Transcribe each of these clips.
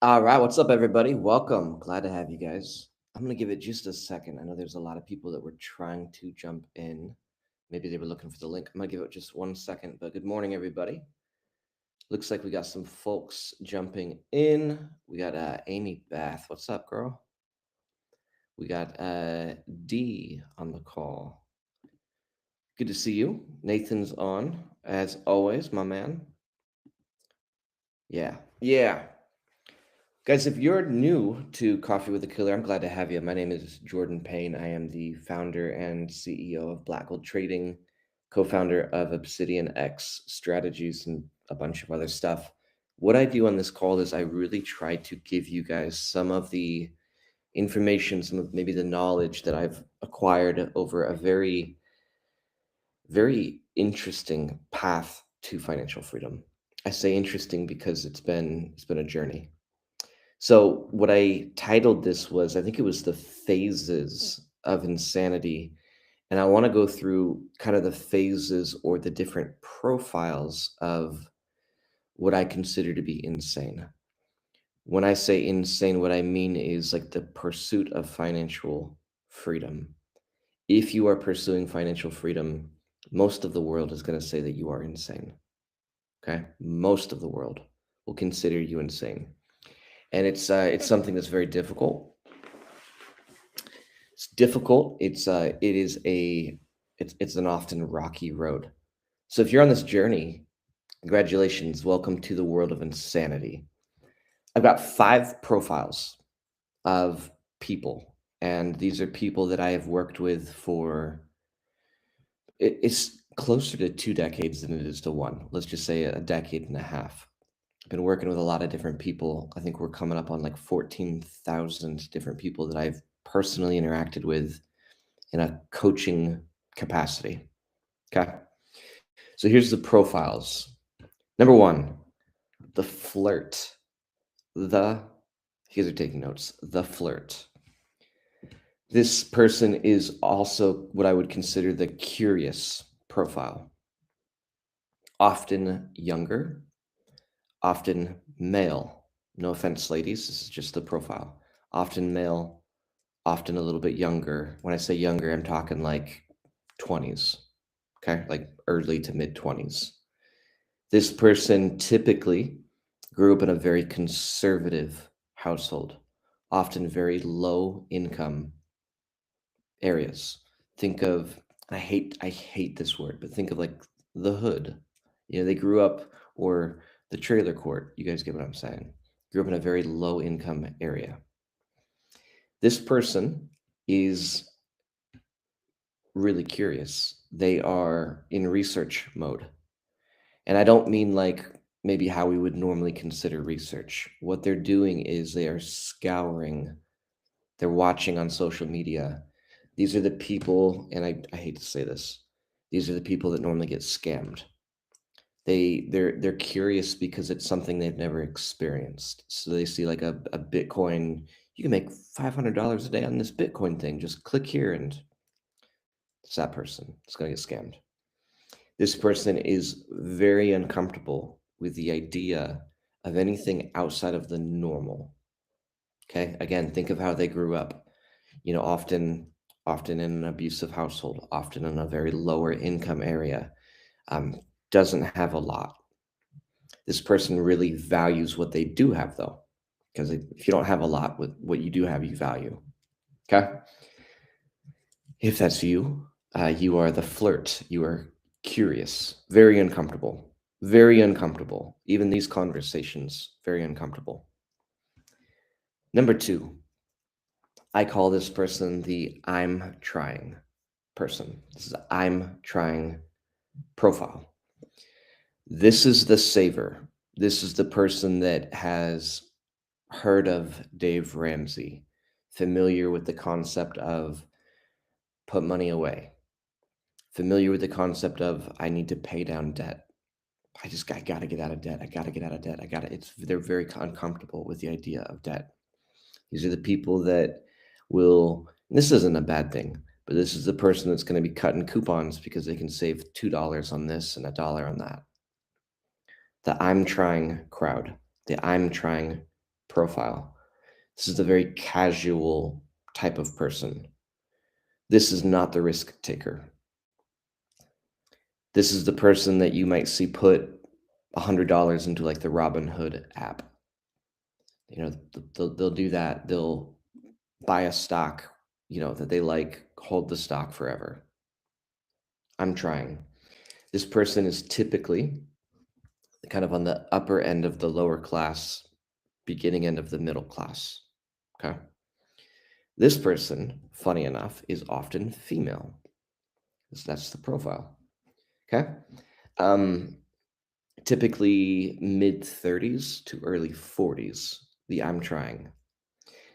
All right, what's up, everybody? Welcome. Glad to have you guys. I'm gonna give it just a second. I know there's a lot of people that were trying to jump in. Maybe they were looking for the link. I'm gonna give it just 1 second. But good morning, everybody. Looks like we got some folks jumping in. We got Amy Bath. What's up, girl? We got D on the call. Good to see you. Nathan's on as always, my man. Yeah. Guys, if you're new to Coffee with a Killer, I'm glad to have you. My name is Jordan Payne. I am the founder and CEO of Black Gold Trading, co founder of Obsidian X Strategies, and a bunch of other stuff. What I do on this call is I really try to give you guys some of the information, some of maybe the knowledge that I've acquired over a very, very interesting path to financial freedom. I say interesting because it's been a journey. So what I titled this was, I think it was the phases of insanity. And I want to go through kind of the phases or the different profiles of what I consider to be insane. When I say insane, what I mean is like the pursuit of financial freedom. If you are pursuing financial freedom, most of the world is going to say that you are insane. Okay? Most of the world will consider you insane. And it's something that's very difficult. It's difficult. It's an often rocky road. So if you're on this journey, congratulations. Welcome to the world of insanity. I've got 5 profiles of people, and these are people that I have worked with for it's closer to 2 decades than it is to one. Let's just say a decade and a half. I've been working with a lot of different people. I think we're coming up on like 14,000 different people that I've personally interacted with in a coaching capacity. Okay. So here's the profiles. Number one, the flirt. The, you guys are taking notes, the flirt. This person is also what I would consider the curious profile. Often younger, often male. No offense, ladies, this is just the profile. Often male, often a little bit younger. When I say younger, I'm talking like 20s, okay, like early to mid 20s. This person typically grew up in a very conservative household, often very low income areas. Think of, I hate this word, but think of like the hood. They grew up, or the trailer court. You guys get what I'm saying. Grew up in a very low income area. This person is really curious. They are in research mode. And I don't mean like maybe how we would normally consider research. What they're doing is they are scouring, they're watching on social media. These are the people, and I hate to say this, these are the people that normally get scammed. They're curious because it's something they've never experienced. So they see like a Bitcoin, you can make $500 a day on this Bitcoin thing. Just click here and it's that person. It's gonna get scammed. This person is very uncomfortable with the idea of anything outside of the normal. Okay. Again, think of how they grew up. Often in an abusive household, often in a very lower income area, um, doesn't have a lot. This person really values what they do have, though, because if you don't have a lot, with what you do have, you value. Okay. If that's you, you are the flirt. You are curious, very uncomfortable, very uncomfortable. Even these conversations, very uncomfortable. Number two, I call this person the I'm trying person. This is I'm trying profile. This is the saver. This is the person that has heard of Dave Ramsey, familiar with the concept of put money away, familiar with the concept of I need to pay down debt. I got to get out of debt. I got to get out of debt. I got to they're very uncomfortable with the idea of debt. These are the people that will, and this isn't a bad thing, but this is the person that's going to be cutting coupons because they can save $2 on this and $1 on that. The I'm trying crowd, the I'm trying profile. This is a very casual type of person. This is not the risk taker. This is the person that you might see put $100 into like the Robinhood app. They'll do that. They'll buy a stock, that they like, hold the stock forever. I'm trying. This person is typically kind of on the upper end of the lower class, beginning end of the middle class. Okay. This person, funny enough, is often female. That's the profile. Okay. Um, Typically mid 30s to early 40s. The I'm trying.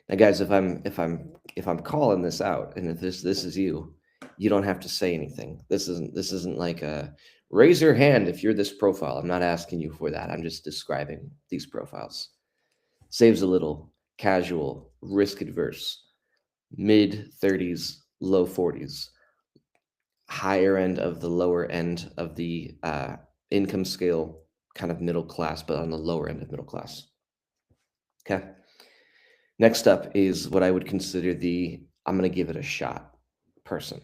Now, guys, if I'm calling this out, and if this is you, you don't have to say anything. This isn't like a raise your hand if you're this profile. I'm not asking you for that. I'm just describing these profiles. Saves a little, casual, risk adverse, mid 30s, low 40s, higher end of the lower end of the income scale, kind of middle class, but on the lower end of middle class. Okay. Next up is what I would consider the I'm going to give it a shot person.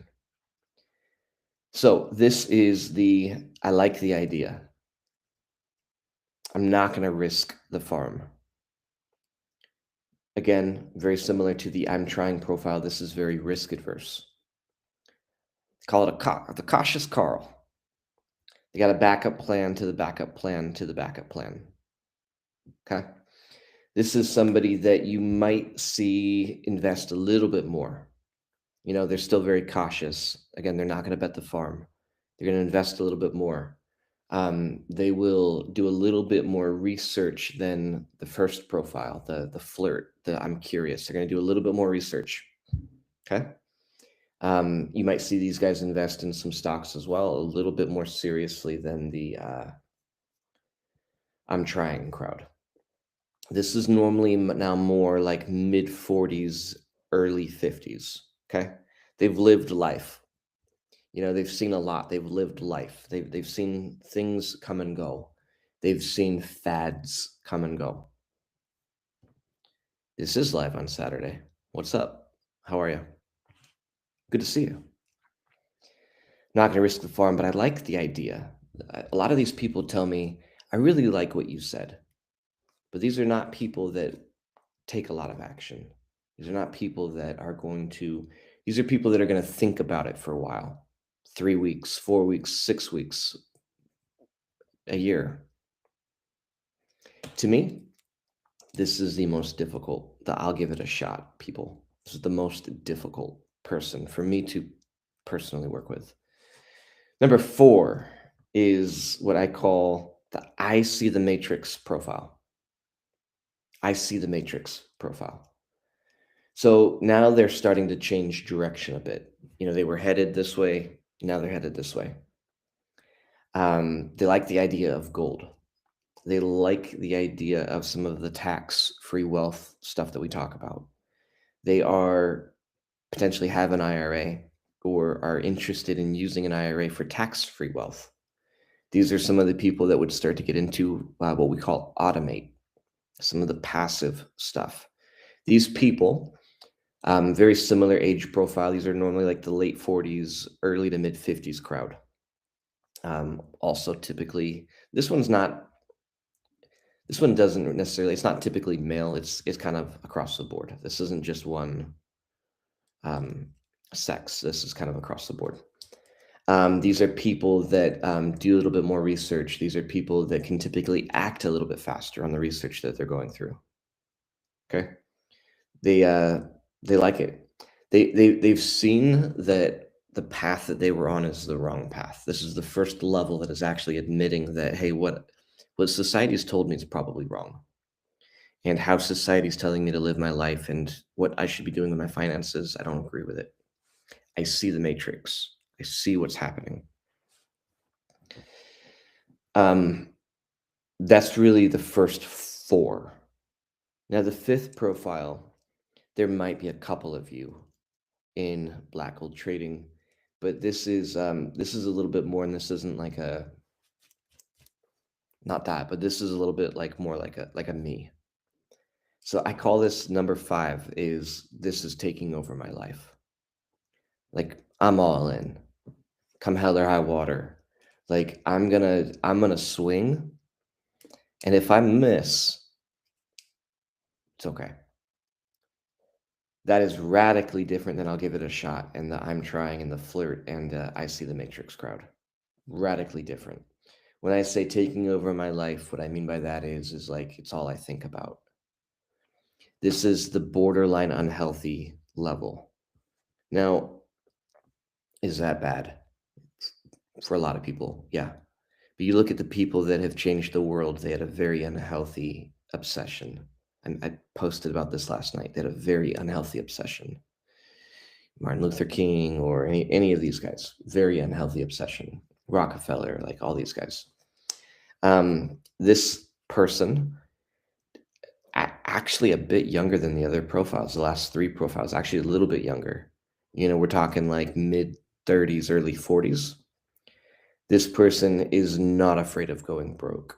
So this is the I like the idea. I'm not going to risk the farm. Again, very similar to the I'm trying profile. This is very risk adverse. Call it the cautious Carl. They got a backup plan to the backup plan to the backup plan. Okay. This is somebody that you might see invest a little bit more. They're still very cautious. Again, they're not going to bet the farm. They're going to invest a little bit more. They will do a little bit more research than the first profile, the flirt, the I'm curious. They're going to do a little bit more research. Okay. You might see these guys invest in some stocks as well, a little bit more seriously than the I'm trying crowd. This is normally now more like mid 40s, early 50s. Okay. They've lived life. They've seen a lot. They've lived life. They've seen things come and go. They've seen fads come and go. This is live on Saturday. What's up? How are you? Good to see you. Not going to risk the farm, but I like the idea. A lot of these people tell me, I really like what you said. But these are not people that take a lot of action. These are not people that are these are people that are going to think about it for a while. 3 weeks, 4 weeks, 6 weeks, a year. To me, this is the most difficult. I'll give it a shot, people. This is the most difficult person for me to personally work with. Number 4 is what I call the I see the matrix profile. I see the matrix profile. So now they're starting to change direction a bit. They were headed this way. Now they're headed this way. They like the idea of gold. They like the idea of some of the tax-free wealth stuff that we talk about. They are potentially have an IRA or are interested in using an IRA for tax-free wealth. These are some of the people that would start to get into what we call automate, some of the passive stuff. These people, very similar age profile. These are normally like the late 40s, early to mid 50s crowd. Also, typically, this one doesn't necessarily, it's not typically male. It's kind of across the board. This isn't just one sex. This is kind of across the board. These are people that do a little bit more research. These are people that can typically act a little bit faster on the research that they're going through. Okay. They like it. They've seen that the path that they were on is the wrong path. This is the first level that is actually admitting that, hey, what society has told me is probably wrong. And how society is telling me to live my life and what I should be doing with my finances, I don't agree with it. I see the matrix. I see what's happening. That's really the first 4. Now, the 5th profile, there might be a couple of you in black gold trading, but this is a little bit more, and this isn't like not that, but this is a little bit like more like a me. So I call this number 5 is this is taking over my life. Like I'm all in. Come hell or high water. Like I'm gonna swing, and if I miss, it's okay. That is radically different than I'll give it a shot and the I'm trying and the flirt and I see the Matrix crowd. Radically different. When I say taking over my life, what I mean by that is like it's all I think about. This is the borderline unhealthy level. Now, is that bad? For a lot of people, yeah. But you look at the people that have changed the world, they had a very unhealthy obsession. And I posted about this last night. They had a very unhealthy obsession. Martin Luther King or any of these guys, very unhealthy obsession. Rockefeller, like all these guys. This person, actually a bit younger than the other profiles, the last 3 profiles, actually a little bit younger. We're talking like mid 30s, early 40s. This person is not afraid of going broke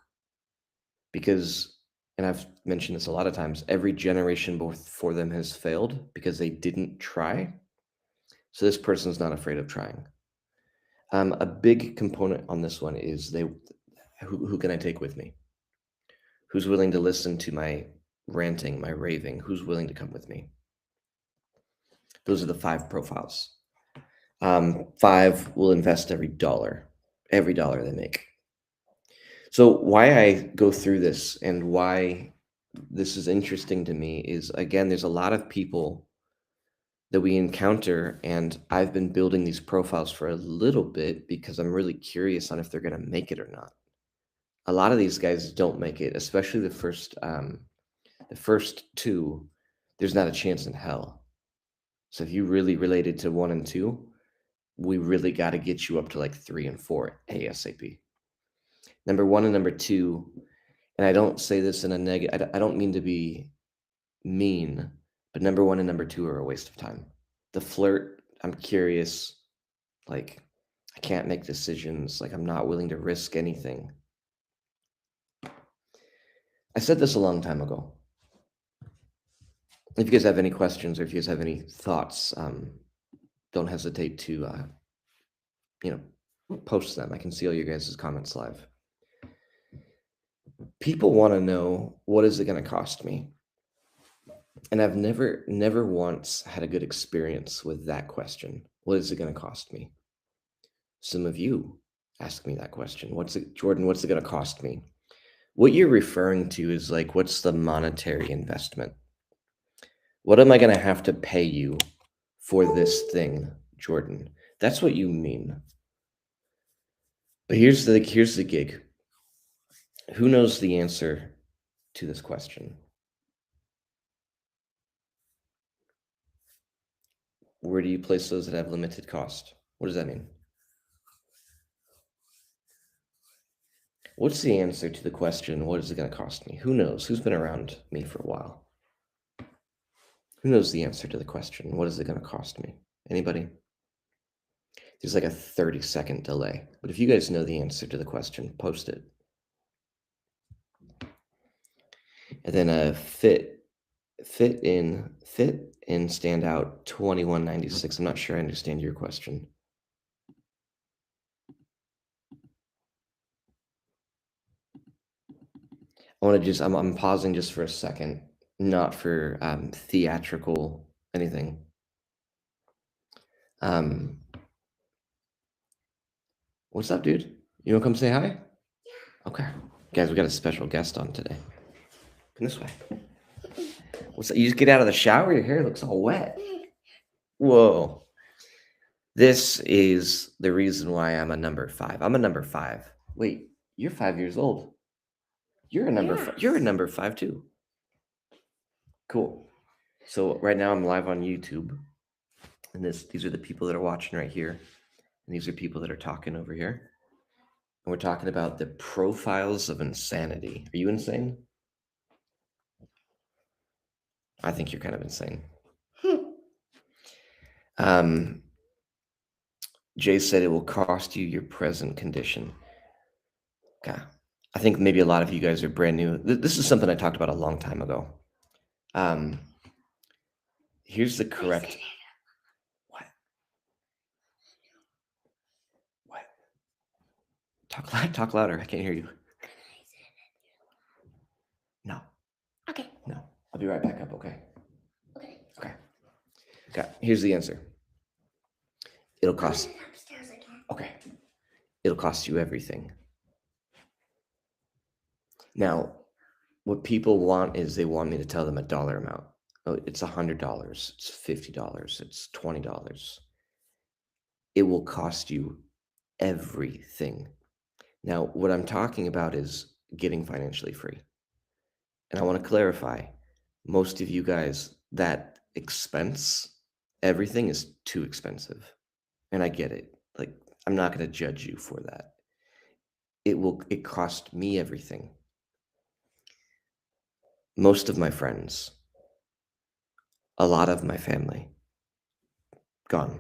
because, and I've mentioned this a lot of times, every generation before them has failed because they didn't try. So this person's not afraid of trying. A big component on this one is who can I take with me? Who's willing to listen to my ranting, my raving? Who's willing to come with me? Those are the 5 profiles. 5 will invest every dollar they make. So why I go through this and why this is interesting to me is, again, there's a lot of people that we encounter, and I've been building these profiles for a little bit because I'm really curious on if they're going to make it or not. A lot of these guys don't make it, especially the first 2. There's not a chance in hell. So if you really related to 1 and 2, we really got to get you up to like 3 and 4 ASAP. Number 1 and number 2, and I don't say this in a negative, I don't mean to be mean, but number 1 and number 2 are a waste of time. The flirt, I'm curious, like I can't make decisions, like I'm not willing to risk anything. I said this a long time ago. If you guys have any questions or if you guys have any thoughts, don't hesitate to post them. I can see all your guys' comments live. People want to know, what is it going to cost me? And I've never once had a good experience with that question. What is it going to cost me? Some of you ask me that question. Jordan, what's it going to cost me? What you're referring to is like, what's the monetary investment? What am I going to have to pay you for this thing, Jordan? That's what you mean. But here's the gig. Who knows the answer to this question? Where do you place those that have limited cost? What does that mean? What's the answer to the question, what is it going to cost me? Who knows? Who's been around me for a while? Who knows the answer to the question, what is it going to cost me? Anybody? There's like a 30-second delay. But if you guys know the answer to the question, post it. And then fit in stand out 2196. I'm not sure I understand your question. I want to just, I'm pausing just for a second, not for theatrical anything. What's up, dude? You want to come say hi? Okay. Guys, we got a special guest on today. Come this way. What's up? You just get out of the shower, your hair looks all wet. Whoa. This is the reason why I'm a number 5. I'm a number 5. Wait, you're 5 years old. You're a number you're a number 5 too. Cool. So right now I'm live on YouTube, and these are the people that are watching right here, and these are people that are talking over here. And we're talking about the profiles of insanity. Are you insane? I think you're kind of insane. Jay said it will cost you your present condition. Okay. I think maybe a lot of you guys are brand new. This is something I talked about a long time ago. Um, here's the correct. What? What? Talk louder. I can't hear you. No. Okay. No. I'll be right back up. Okay. Okay. Okay. Okay. Here's the answer. It'll cost. I'm upstairs again. Okay. It'll cost you everything. Now, what people want is they want me to tell them a dollar amount. Oh, it's $100. It's $50. It's $20. It will cost you everything. Now, what I'm talking about is getting financially free. And I want to clarify, most of you guys, that expense, everything is too expensive. And I get it. Like, I'm not going to judge you for that. It cost me everything. Most of my friends, a lot of my family, gone.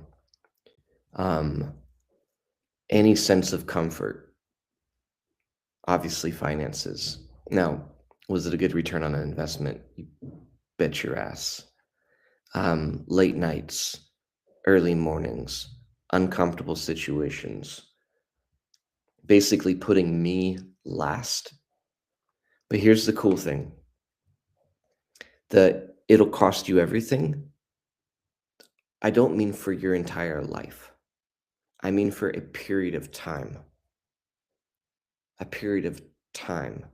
Any sense of comfort, obviously finances. Now, was it a good return on an investment? You bet your ass. Late nights, early mornings, uncomfortable situations, basically putting me last. But here's the cool thing, that it'll cost you everything. I don't mean for your entire life. I mean for a period of time. A period of time.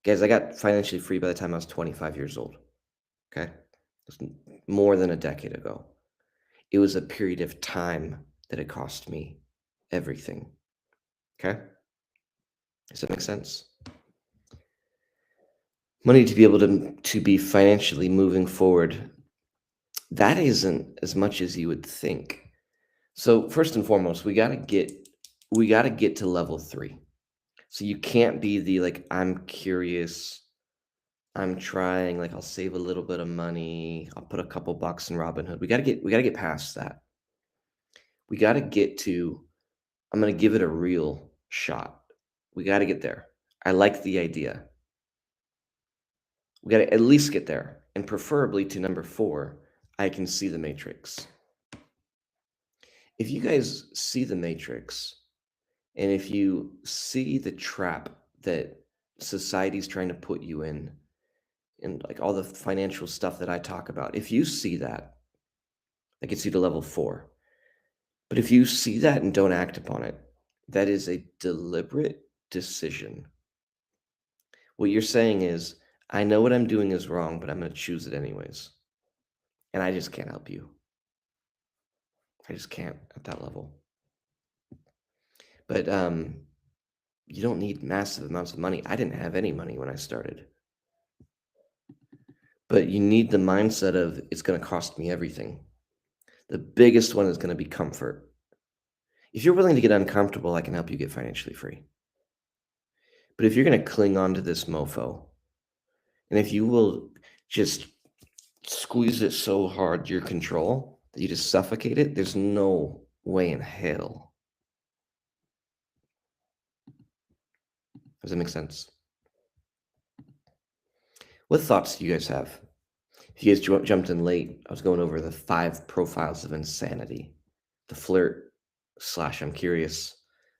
Guys, I got financially free by the time I was 25 years old. Okay? It's more than a decade ago. It was a period of time that it cost me everything. Okay? Does that make sense? Money to be able to be financially moving forward, that isn't as much as you would think. So first and foremost, we gotta get to level 3. So you can't be the like, I'm curious, I'm trying, like I'll save a little bit of money, I'll put a couple bucks in Robinhood. We gotta get past that. We gotta get to, I'm gonna give it a real shot. We gotta get there. I like the idea. We gotta at least get there. And preferably to number 4, I can see the matrix. If you guys see the matrix, and if you see the trap that society's trying to put you in, and like all the financial stuff that I talk about, if you see that, that gets you to level 4. But if you see that and don't act upon it, that is a deliberate decision. What you're saying is, I know what I'm doing is wrong, but I'm going to choose it anyways. And I just can't help you. I just can't at that level. But you don't need massive amounts of money. I didn't have any money when I started. But you need the mindset of it's going to cost me everything. The biggest one is going to be comfort. If you're willing to get uncomfortable, I can help you get financially free. But if you're going to cling on to this mofo, and if you will just squeeze it so hard your control that you just suffocate it, there's no way in hell. Does that make sense? What thoughts do you guys have? If you guys jumped in late, I was going over the 5 profiles of insanity: the flirt slash I'm curious,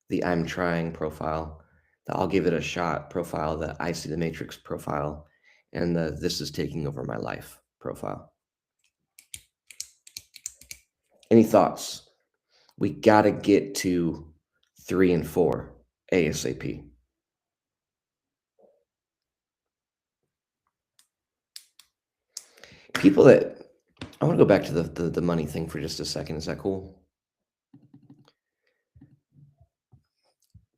the I'm trying profile, the I'll give it a shot profile, the I see the matrix profile, and the this is taking over my life profile. Any thoughts? We got to get to 3 and 4 ASAP. People that, I want to go back to the money thing for just a second. Is that cool?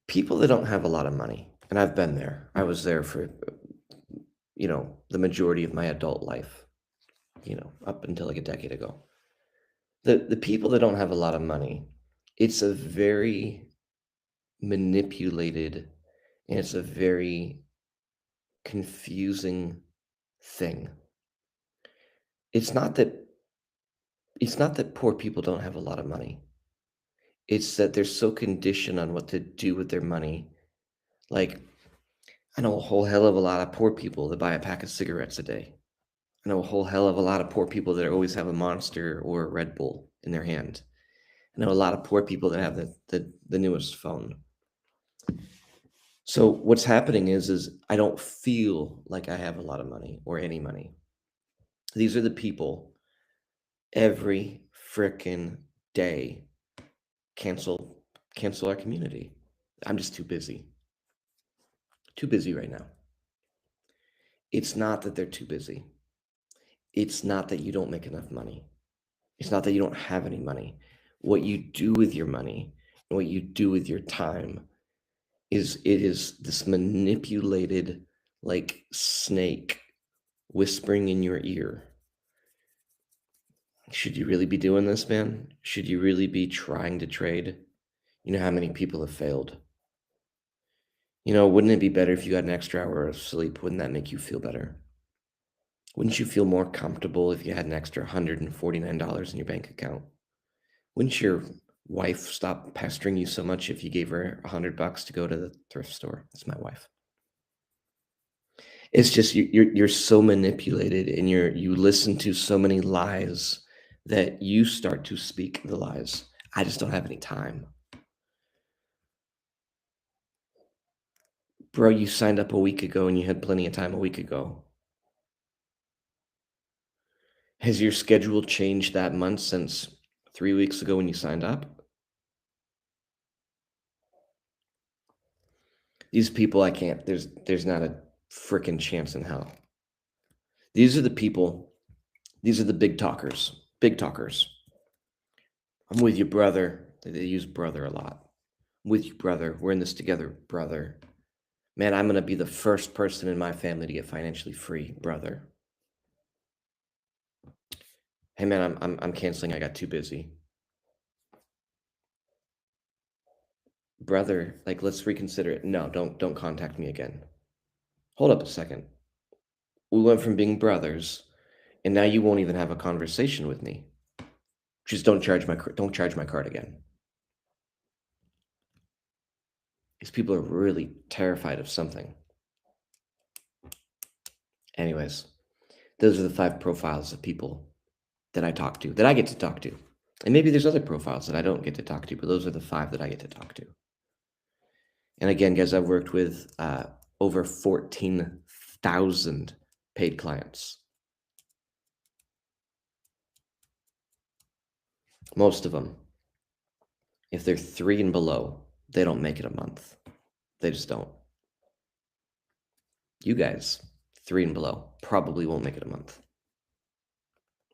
People that don't have a lot of money, and I've been there. I was there for, the majority of my adult life, up until like a decade ago. The people that don't have a lot of money, it's a very manipulated, and it's a very confusing thing. It's not that it's not that poor people don't have a lot of money. It's that they're so conditioned on what to do with their money. Like, I know a whole hell of a lot of poor people that buy a pack of cigarettes a day. I know a whole hell of a lot of poor people that always have a Monster or a Red Bull in their hand. I know a lot of poor people that have the newest phone. So what's happening is I don't feel like I have a lot of money or any money. These are the people every frickin' day cancel cancel our community. I'm just too busy. Too busy right now. It's not that they're too busy. It's not that you don't make enough money. It's not that you don't have any money. What you do with your money and what you do with your time is this manipulated like snake whispering in your ear. Should you really be doing this, man? Should you really be trying to trade? You know how many people have failed? Wouldn't it be better if you got an extra hour of sleep? Wouldn't that make you feel better? Wouldn't you feel more comfortable if you had an extra $149 in your bank account? Wouldn't your wife stop pestering you so much if you gave her $100 to go to the thrift store? That's my wife. It's just you're so manipulated and you listen to so many lies that you start to speak the lies. I just don't have any time. Bro, you signed up a week ago and you had plenty of time a week ago. Has your schedule changed that month since 3 weeks ago when you signed up? These people, I can't. There's not a freaking chance in hell. These are the people. These are the big talkers. Big talkers. I'm with you, brother. They use brother a lot. I'm with you, brother. We're in this together, brother. Man, I'm gonna be the first person in my family to get financially free, brother. Hey, man, I'm canceling. I got too busy, brother. Like, let's reconsider it. No, don't contact me again. Hold up a second. We went from being brothers, and now you won't even have a conversation with me. Just don't charge my card again. These people are really terrified of something. Anyways, those are the 5 profiles of people that I talk to, that I get to talk to. And maybe there's other profiles that I don't get to talk to, but those are the 5 that I get to talk to. And again, guys, I've worked with over 14,000 paid clients. Most of them, if they're 3 and below, they don't make it a month. They just don't. You guys, 3 and below, probably won't make it a month.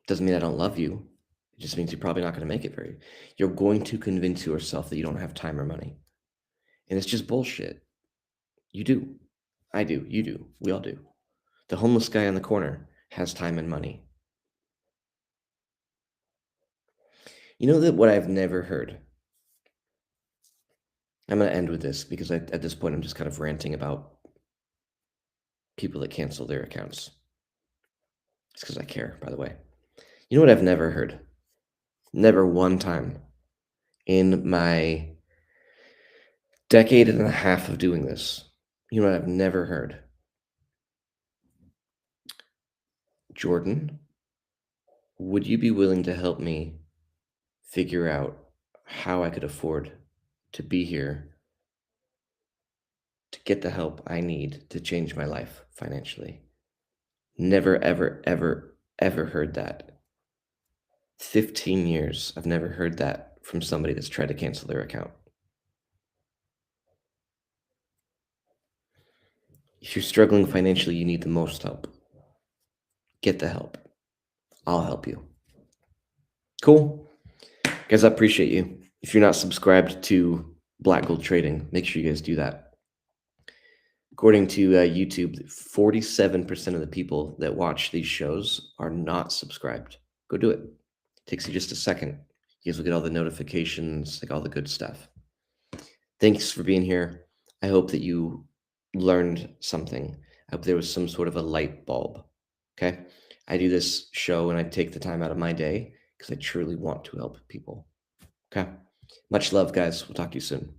Doesn't mean I don't love you. It just means you're probably not going to make it very. You're going to convince yourself that you don't have time or money. And it's just bullshit. You do. I do. You do. We all do. The homeless guy on the corner has time and money. You know that what I've never heard? I'm going to end with this because at this point I'm just kind of ranting about people that cancel their accounts. It's because I care, by the way. You know what I've never heard? Never one time in my decade and a half of doing this. You know what I've never heard? Jordan, would you be willing to help me figure out how I could afford to be here to get the help I need to change my life financially? Never, ever, ever, ever heard that. 15 years, I've never heard that from somebody that's tried to cancel their account. If you're struggling financially, you need the most help. Get the help. I'll help you. Cool. Guys, I appreciate you. If you're not subscribed to Black Gold Trading, make sure you guys do that. According to YouTube, 47% of the people that watch these shows are not subscribed. Go do it. Takes you just a second. You guys will get all the notifications, like all the good stuff. Thanks for being here. I hope that you learned something. I hope there was some sort of a light bulb. Okay? I do this show and I take the time out of my day because I truly want to help people. Okay? Much love, guys. We'll talk to you soon.